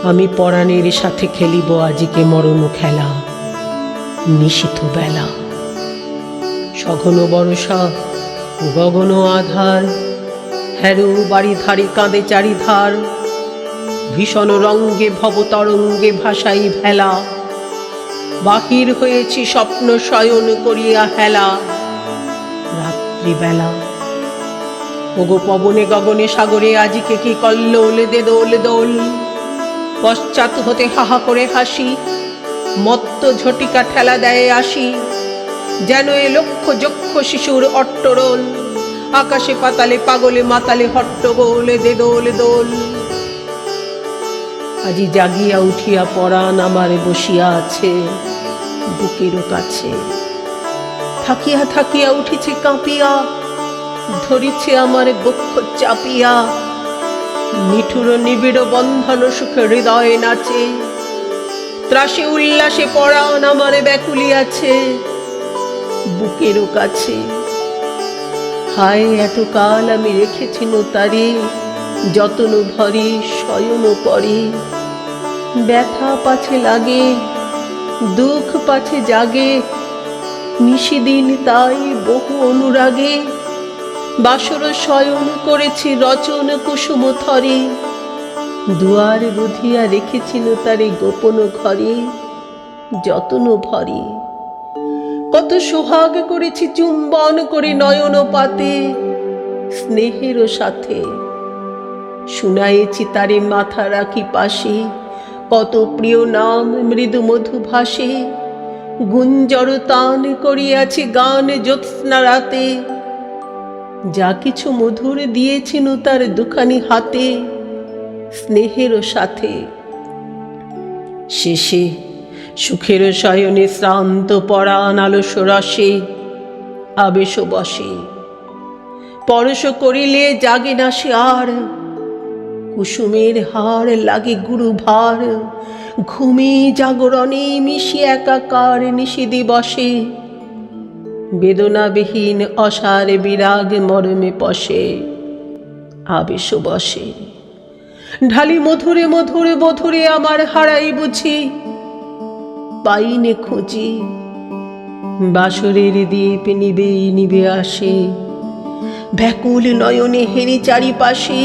আমি পরাণের সাথে খেলিব আজিকে মরণ খেলা। নিশীথ বেলা, সঘন বর্ষা, গগন আধার, হ্যারো বাড়ি ধারে কাঁদে চারিধার। ভীষণ রঙ্গে ভবতরঙ্গে ভাসাই ভেলা, বাহির হয়েছি স্বপ্ন শয়ন করিয়া হেলা। রাত্রিবেলা, ওগো পবনে গগনে সাগরে আজিকে কি কল্লোল দে দোল দোল। পশ্চাৎ হতে হাহা করে হাসি, মত্ত ঝটিকা ঠেলা দেয় আসি। যেন এ লক্ষ যক্ষ শিশুর অট্টরোল, আকাশে পাতালে পাগলে মাতালে হট্টগোল দে দোল দোল। আজি জাগিয়া উঠিয়া পরাণ আমার বসিয়া আছে বুকের কাছে। থাকিয়া থাকিয়া উঠিছে কাঁপিয়া, ধরিছে আমার বক্ষ চাপিয়া। নিঠুর নিবিড় বন্ধন সুখে হৃদয়ে নাচে, ত্রাসে উল্লাসে পরাণ আমার ব্যাকুলিয়াছে বুকের কাছে। হায় এতকাল আমি রেখেছি তারে যতন ভরে শয়ন পরে। ব্যথা পাছে লাগে, দুঃখ পাছে জাগে, নিশিদিন তাই বহু অনুরাগে। বাসর শয়ন করেছি রচন কুসুম থরে, দুয়ার রুধিয়া রেখেছিল তারে গোপন ঘরে যতন ভরে। কত সোহাগ করেছি চুম্বন করে নয়ন পাতে স্নেহের সাথে। শুনাইছি তারে মাথা রাখি পাশে, কত প্রিয় নাম মৃদু মধু ভাসে। গুঞ্জর তান করিয়াছি গান জ্যোৎস্না রাতে, যা কিছু মধুর দিয়েছিল তার দুখানি হাতে স্নেহের সাথে। শেষে সুখের শয়নে শ্রান্ত পরাণ আলস রসে আবেশ বসে। পরশ করিলে জাগে না সে আর, কুসুমের হার লাগে গুরু ভার। ঘুমে জাগরণে মিশি একাকার নিশি দিবসে, বেদনাবিহীন অসার বিরাগ মরমে পশে আবেশ বসে। ঢালি মধুরে মধুরে মধুরে আমার হারাই বুঝি, পাইনে খুঁজি। বাসরের দীপ নিবে নিবে আসে, ব্যাকুল নয়নে হেরি চারিপাশে।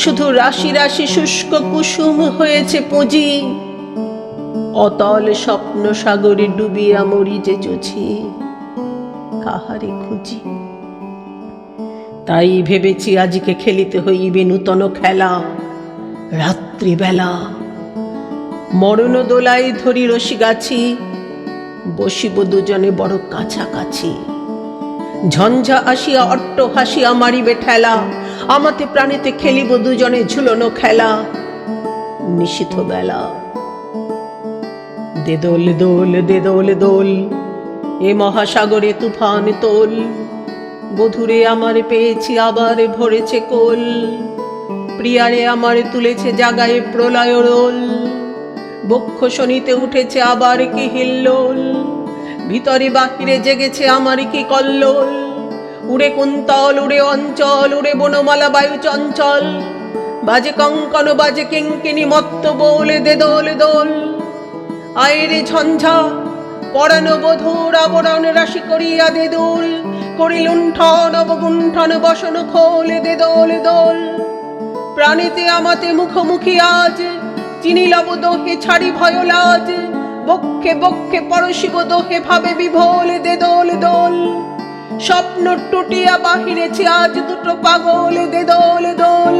শুধু রাশি রাশি শুষ্ক কুসুম হয়েছে পুঁজি, অতল স্বপ্ন সাগরে ডুবিয়া মরি যে চুছি কাহারে খুঁজি। তাই ভেবেছি আজকে খেলিতে হইবে নূতন খেলা। রাত্রিবেলা মরণ দোলাই ধরি রশি গাছি, বসিব দুজনে বড় কাছাকাছি। ঝঞ্ঝা আসিয়া অট্ট হাসিয়া মারিবে ঠেলা, আমাতে প্রাণীতে খেলিব দুজনে ঝুলনো খেলা। নিশীথ বেলা, দে দোল দোল দে দোল দোল, এ মহাসাগরে তুফান তোল। বধুরে আমার পেয়েছি আবার ভরেছে কোল, প্রিয়ারে আমার তুলেছে জাগায় প্রলয় রোল। বক্ষ শনিতে উঠেছে আবার কি হিল্লোল, ভিতরে বাহিরে জেগেছে আমার কি কল্লোল। উড়ে কুন্তল উড়ে অঞ্চল, উড়ে বনমালা বায়ু চঞ্চল। বাজে কঙ্কন বাজে কিঙ্কিনি মত্ত বলে দে দোল দোল। আয়রে ঝঞ্ঝা পরাণ বধূর আবরণ রাশি করিয়া দে দোল। করি লুণ্ঠন অবগুণ্ঠন বসন খোলে দে দোল দোল। প্রাণীতে আমাতে মুখোমুখি আজ, চিনিলব দোহে ছাড়ি ভয় লাজ। বক্ষে বক্ষে পরশিব দোহে ভাবে বিভোল দে দোল দোল। স্বপ্ন টুটিয়া বাহিরেছে আজ দুটো পাগল দে দোল দোল।